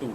2।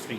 3।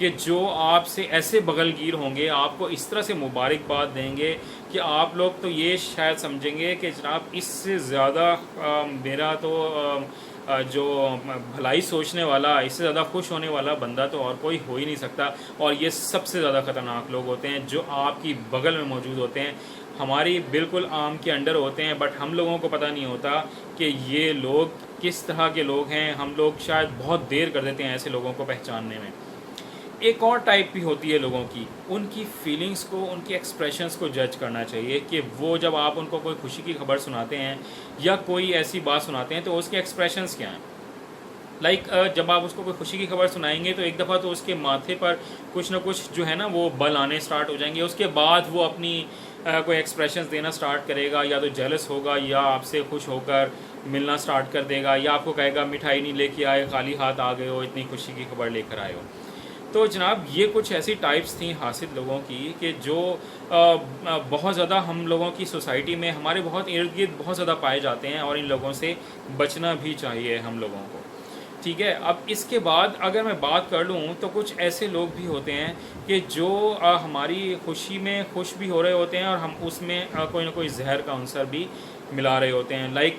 کہ جو آپ سے ایسے بغل گیر ہوں گے، آپ کو اس طرح سے مبارکباد دیں گے کہ آپ لوگ تو یہ شاید سمجھیں گے کہ جناب اس سے زیادہ میرا تو جو بھلائی سوچنے والا، اس سے زیادہ خوش ہونے والا بندہ تو اور کوئی ہو ہی نہیں سکتا. اور یہ سب سے زیادہ خطرناک لوگ ہوتے ہیں جو آپ کی بغل میں موجود ہوتے ہیں، ہماری بالکل آم کے انڈر ہوتے ہیں، بٹ ہم لوگوں کو پتہ نہیں ہوتا کہ یہ لوگ کس طرح کے لوگ ہیں. ہم لوگ شاید بہت دیر کر دیتے ہیں ایسے لوگوں کو پہچاننے میں. ایک اور ٹائپ بھی ہوتی ہے لوگوں کی، ان کی فیلنگز کو، ان کے ایکسپریشنز کو جج کرنا چاہیے کہ وہ جب آپ ان کو کوئی خوشی کی خبر سناتے ہیں یا کوئی ایسی بات سناتے ہیں تو اس کے ایکسپریشنز کیا ہیں. جب آپ اس کو کوئی خوشی کی خبر سنائیں گے تو ایک دفعہ تو اس کے ماتھے پر کچھ نہ کچھ جو ہے نا وہ بل آنے سٹارٹ ہو جائیں گے. اس کے بعد وہ اپنی کوئی ایکسپریشنز دینا سٹارٹ کرے گا، یا تو جیلس ہوگا یا آپ سے خوش ہو کر ملنا سٹارٹ کر دے گا، یا آپ کو کہے گا مٹھائی نہیں لے کے آئے، خالی ہاتھ آ گئے ہو، اتنی خوشی کی خبر لے کر آئے ہو. تو جناب یہ کچھ ایسی ٹائپس تھیں حاسد لوگوں کی کہ جو بہت زیادہ ہم لوگوں کی سوسائٹی میں ہمارے بہت ارد گرد بہت زیادہ پائے جاتے ہیں، اور ان لوگوں سے بچنا بھی چاہیے ہم لوگوں کو. ٹھیک ہے، اب اس کے بعد اگر میں بات کر لوں تو کچھ ایسے لوگ بھی ہوتے ہیں کہ جو ہماری خوشی میں خوش بھی ہو رہے ہوتے ہیں اور ہم اس میں کوئی نہ کوئی زہر کا عنصر بھی ملا رہے ہوتے ہیں.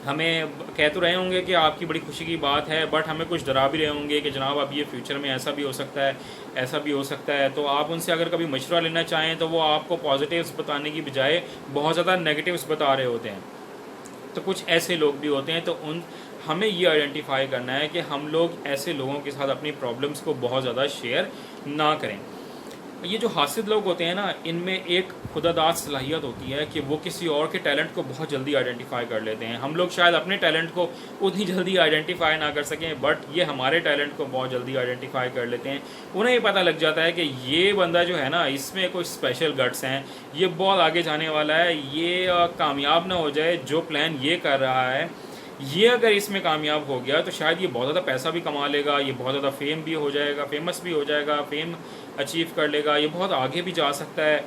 ہمیں کہہ تو رہے ہوں گے کہ آپ کی بڑی خوشی کی بات ہے، بٹ ہمیں کچھ ڈرا بھی رہے ہوں گے کہ جناب اب یہ فیوچر میں ایسا بھی ہو سکتا ہے، ایسا بھی ہو سکتا ہے. تو آپ ان سے اگر کبھی مشورہ لینا چاہیں تو وہ آپ کو پازیٹیوز بتانے کی بجائے بہت زیادہ نیگیٹیوز بتا رہے ہوتے ہیں. تو کچھ ایسے لوگ بھی ہوتے ہیں، تو ہمیں یہ آئیڈینٹیفائی کرنا ہے کہ ہم لوگ ایسے لوگوں کے ساتھ اپنی پرابلمس کو بہت زیادہ شیئر نہ کریں. یہ جو حاسد لوگ ہوتے ہیں نا، ان میں ایک خدا داد صلاحیت ہوتی ہے کہ وہ کسی اور کے ٹیلنٹ کو بہت جلدی آئیڈینٹیفائی کر لیتے ہیں. ہم لوگ شاید اپنے ٹیلنٹ کو اتنی جلدی آئیڈینٹیفائی نہ کر سکیں، بٹ یہ ہمارے ٹیلنٹ کو بہت جلدی آئیڈینٹیفائی کر لیتے ہیں. انہیں یہ پتہ لگ جاتا ہے کہ یہ بندہ جو ہے نا، اس میں کوئی اسپیشل گٹس ہیں، یہ بہت آگے جانے والا ہے، یہ کامیاب نہ ہو جائے. جو پلان یہ کر رہا ہے، یہ اگر اس میں کامیاب ہو گیا تو شاید یہ بہت زیادہ پیسہ بھی کما لے گا، یہ بہت زیادہ فیم بھی ہو جائے گا، فیمس بھی ہو جائے گا، فیم اچیو کر لے گا، یہ بہت آگے بھی جا سکتا ہے.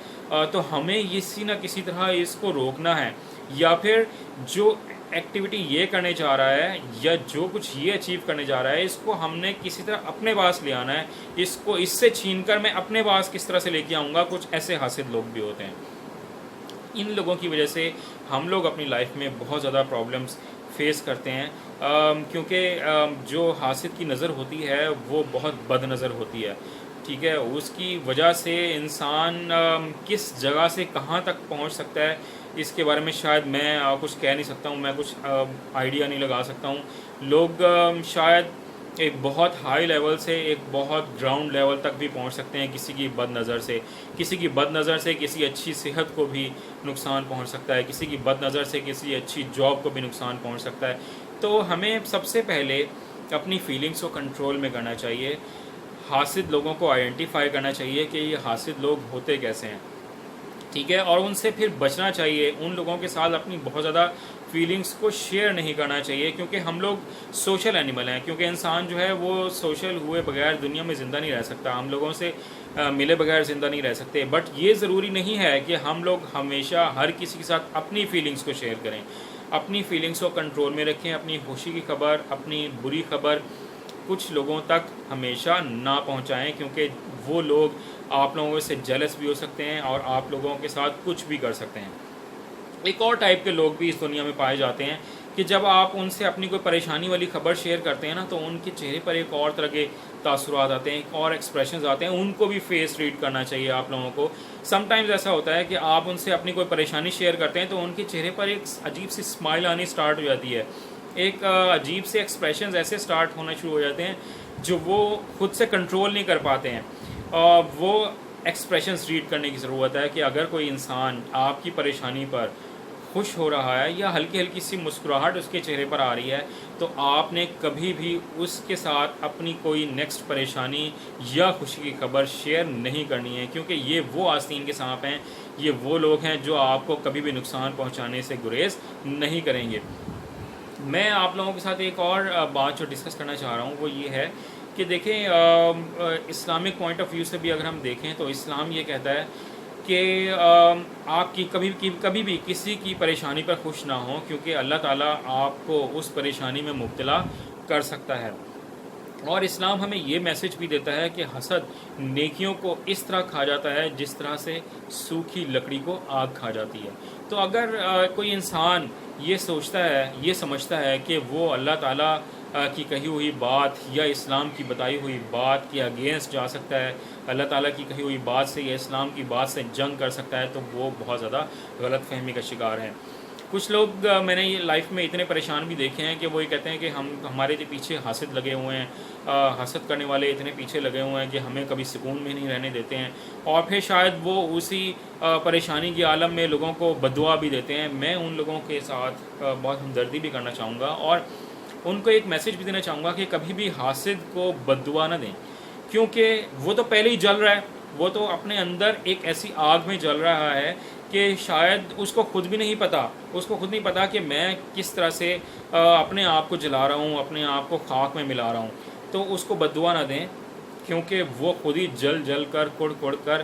تو ہمیں کسی نہ کسی طرح اس کو روکنا ہے، یا پھر جو ایکٹیویٹی یہ کرنے جا رہا ہے یا جو کچھ یہ اچیو کرنے جا رہا ہے، اس کو ہم نے کسی طرح اپنے پاس لے آنا ہے. اس سے چھین کر میں اپنے پاس کس طرح سے لے کے آؤں گا. کچھ ایسے حاسد لوگ بھی ہوتے ہیں. ان لوگوں کی وجہ سے ہم لوگ اپنی لائف میں بہت زیادہ پرابلمس فیس کرتے ہیں، کیونکہ جو حاسد کی نظر ہوتی ہے وہ بہت بد نظر ہوتی ہے. ٹھیک ہے، اس کی وجہ سے انسان کس جگہ سے کہاں تک پہنچ سکتا ہے اس کے بارے میں شاید میں کچھ کہہ نہیں سکتا ہوں، میں کچھ آئیڈیا نہیں لگا سکتا ہوں. لوگ شاید ایک بہت ہائی لیول سے ایک بہت گراؤنڈ لیول تک بھی پہنچ سکتے ہیں کسی کی بد نظر سے. کسی کی بد نظر سے کسی اچھی صحت کو بھی نقصان پہنچ سکتا ہے، کسی کی بد نظر سے کسی اچھی جاب کو بھی نقصان پہنچ سکتا ہے. تو ہمیں سب سے پہلے اپنی فیلنگس کو کنٹرول میں کرنا چاہیے. حاسد لوگوں کو آئیڈینٹیفائی کرنا چاہیے کہ یہ حاسد لوگ ہوتے کیسے ہیں. ٹھیک ہے، اور ان سے پھر بچنا چاہیے. ان لوگوں کے ساتھ اپنی بہت زیادہ فیلنگس کو شیئر نہیں کرنا چاہیے، کیونکہ ہم لوگ سوشل اینیمل ہیں. کیونکہ انسان جو ہے وہ سوشل ہوئے بغیر دنیا میں زندہ نہیں رہ سکتا، ہم لوگوں سے ملے بغیر زندہ نہیں رہ سکتے. بٹ یہ ضروری نہیں ہے کہ ہم لوگ ہمیشہ ہر کسی کے ساتھ اپنی فیلنگس کو شیئر کریں. اپنی فیلنگس کو کنٹرول میں رکھیں. اپنی خوشی کی خبر، اپنی بری خبر کچھ لوگوں تک ہمیشہ نہ پہنچائیں، کیونکہ وہ لوگ آپ لوگوں سے جیلس بھی ہو سکتے ہیں اور آپ لوگوں کے ساتھ کچھ بھی کر سکتے ہیں. ایک اور ٹائپ کے لوگ بھی اس دنیا میں پائے جاتے ہیں کہ جب آپ ان سے اپنی کوئی پریشانی والی خبر شیئر کرتے ہیں نا، تو ان کے چہرے پر ایک اور طرح کے تاثرات آتے ہیں، ایک اور ایکسپریشنز آتے ہیں. ان کو بھی فیس ریڈ کرنا چاہیے آپ لوگوں کو. سم ٹائمز ایسا ہوتا ہے کہ آپ ان سے اپنی کوئی پریشانی شیئر کرتے ہیں تو ان کے چہرے پر ایک عجیب سی اسمائل آنی سٹارٹ ہو جاتی ہے، ایک عجیب سے ایکسپریشنز ایسے سٹارٹ ہونا شروع ہو جاتے ہیں جو وہ خود سے کنٹرول نہیں کر پاتے ہیں. وہ ایکسپریشنز ریڈ کرنے کی ضرورت ہے کہ اگر کوئی انسان آپ کی پریشانی پر خوش ہو رہا ہے یا ہلکی ہلکی سی مسکراہٹ اس کے چہرے پر آ رہی ہے، تو آپ نے کبھی بھی اس کے ساتھ اپنی کوئی نیکسٹ پریشانی یا خوشی کی خبر شیئر نہیں کرنی ہے. کیونکہ یہ وہ آستین کے سانپ ہیں، یہ وہ لوگ ہیں جو آپ کو کبھی بھی نقصان پہنچانے سے گریز نہیں کریں گے. میں آپ لوگوں کے ساتھ ایک اور بات جو ڈسکس کرنا چاہ رہا ہوں وہ یہ ہے کہ دیکھیں، اسلامک پوائنٹ آف ویو سے بھی اگر ہم دیکھیں تو اسلام یہ کہتا ہے کہ آپ کی کبھی بھی کسی کی پریشانی پر خوش نہ ہوں، کیونکہ اللہ تعالیٰ آپ کو اس پریشانی میں مبتلا کر سکتا ہے. اور اسلام ہمیں یہ میسج بھی دیتا ہے کہ حسد نیکیوں کو اس طرح کھا جاتا ہے جس طرح سے سوکھی لکڑی کو آگ کھا جاتی ہے۔ تو اگر کوئی انسان یہ سوچتا ہے، یہ سمجھتا ہے کہ وہ اللہ تعالیٰ کی کہی ہوئی بات یا اسلام کی بتائی ہوئی بات کے اگینسٹ جا سکتا ہے، اللہ تعالیٰ کی کہی ہوئی بات سے یا اسلام کی بات سے جنگ کر سکتا ہے، تو وہ بہت زیادہ غلط فہمی کا شکار ہے۔ کچھ لوگ میں نے یہ لائف میں اتنے پریشان بھی دیکھے ہیں کہ وہ یہ کہتے ہیں کہ ہمارے پیچھے حاسد لگے ہوئے ہیں، حسد کرنے والے اتنے پیچھے لگے ہوئے ہیں کہ ہمیں کبھی سکون میں نہیں رہنے دیتے ہیں، اور پھر شاید وہ اسی پریشانی کے عالم میں لوگوں کو بددعا بھی دیتے ہیں۔ میں ان لوگوں کے ساتھ بہت ہمدردی بھی کرنا چاہوں گا اور ان کو ایک میسج بھی دینا چاہوں گا کہ کبھی بھی حاسد کو بددعا نہ دیں، کیونکہ وہ تو پہلے ہی جل رہا ہے، وہ تو اپنے اندر ایک ایسی آگ میں جل رہا ہے کہ شاید اس کو خود بھی نہیں پتا کہ میں کس طرح سے اپنے آپ کو جلا رہا ہوں، اپنے آپ کو خاک میں ملا رہا ہوں۔ تو اس کو بددعا نہ دیں، کیونکہ وہ خود ہی جل کر کڑ کر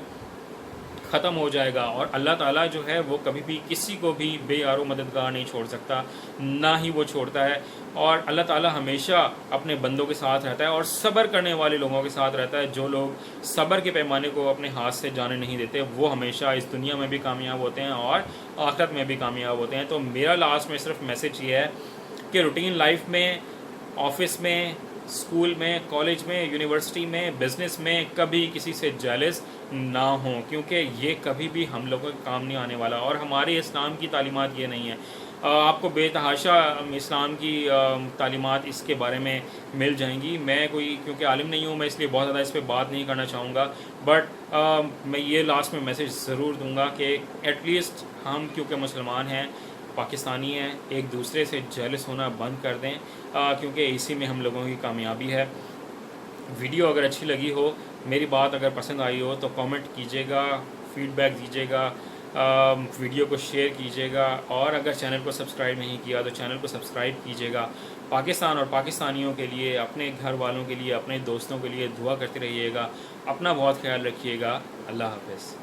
ختم ہو جائے گا، اور اللہ تعالیٰ جو ہے وہ کبھی بھی کسی کو بھی بے یار و مددگار نہیں چھوڑ سکتا، نہ ہی وہ چھوڑتا ہے۔ اور اللہ تعالیٰ ہمیشہ اپنے بندوں کے ساتھ رہتا ہے اور صبر کرنے والے لوگوں کے ساتھ رہتا ہے۔ جو لوگ صبر کے پیمانے کو اپنے ہاتھ سے جانے نہیں دیتے، وہ ہمیشہ اس دنیا میں بھی کامیاب ہوتے ہیں اور آخرت میں بھی کامیاب ہوتے ہیں۔ تو میرا لاسٹ میں صرف میسج یہ ہے کہ روٹین لائف میں، آفس میں، اسکول میں، کالج میں، یونیورسٹی میں، بزنس میں کبھی کسی سے جیلس نہ ہوں، کیونکہ یہ کبھی بھی ہم لوگوں کے کام نہیں آنے والا، اور ہمارے اسلام کی تعلیمات یہ نہیں ہے۔ آپ کو بے تحاشا اسلام کی تعلیمات اس کے بارے میں مل جائیں گی۔ میں کیونکہ عالم نہیں ہوں، میں اس لیے بہت زیادہ اس پہ بات نہیں کرنا چاہوں گا، بٹ میں یہ لاسٹ میں میسج ضرور دوں گا کہ ایٹ لیسٹ ہم کیونکہ مسلمان ہیں، پاکستانی ہیں، ایک دوسرے سے جیلس ہونا بند کر دیں، کیونکہ اسی میں ہم لوگوں کی کامیابی ہے۔ ویڈیو اگر اچھی لگی ہو، میری بات اگر پسند آئی ہو تو کامنٹ کیجیے گا، فیڈ بیک دیجیے گا، ویڈیو کو شیئر کیجیے گا، اور اگر چینل کو سبسکرائب نہیں کیا تو چینل کو سبسکرائب کیجیے گا۔ پاکستان اور پاکستانیوں کے لیے، اپنے گھر والوں کے لیے، اپنے دوستوں کے لیے دعا کرتے رہیے گا۔ اپنا بہت خیال رکھیے گا۔ اللہ حافظ۔